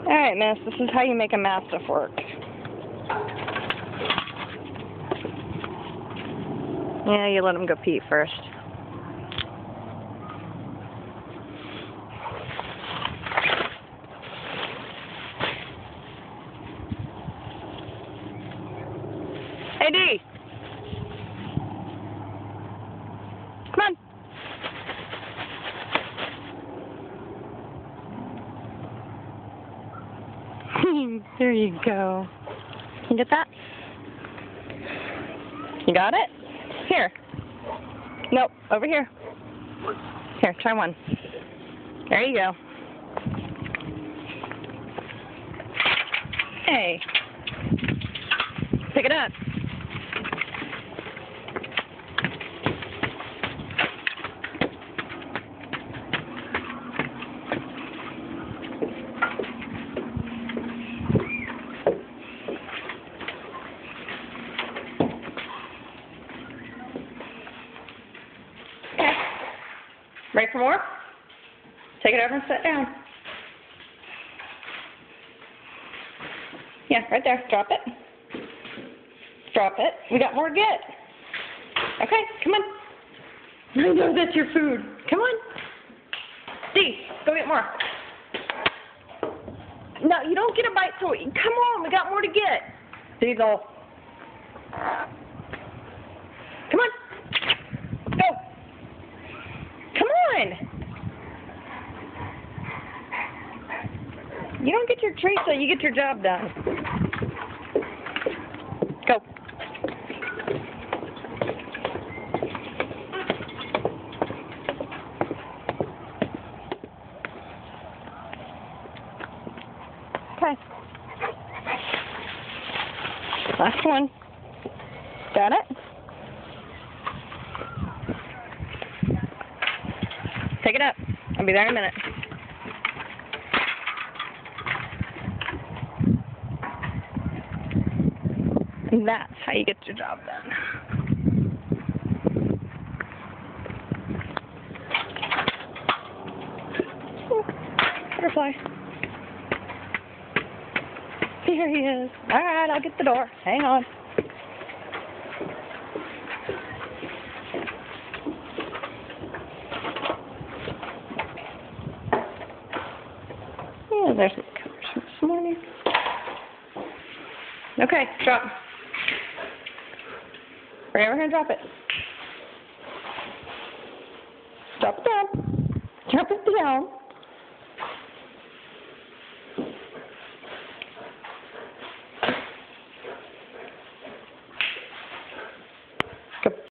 Alright, miss, this is how you make a mastiff work. Yeah, you let him go pee first. Hey, D! Come on. There you go. You get that? You got it? Here. Nope, over here. Here, try one. There you go. Hey. Pick it up. Okay. Ready for more? Take it over and sit down. Yeah, right there. Drop it. Drop it. We got more to get. Okay, come on. I know that's your food. Come on. D, go get more. No, you don't get a bite to it. Come on, we got more to get. Diesel. Come on. Go. Come on. You don't get your treat so you get your job done. Go. Okay. Last one. Got it? Take it up. I'll be there in a minute. And that's how you get your job done. Ooh, butterfly. Here he is. Alright, I'll get the door. Hang on. Yeah, there's some colors from this morning. Okay, drop. Right over here and drop it. Drop it down. Drop it down.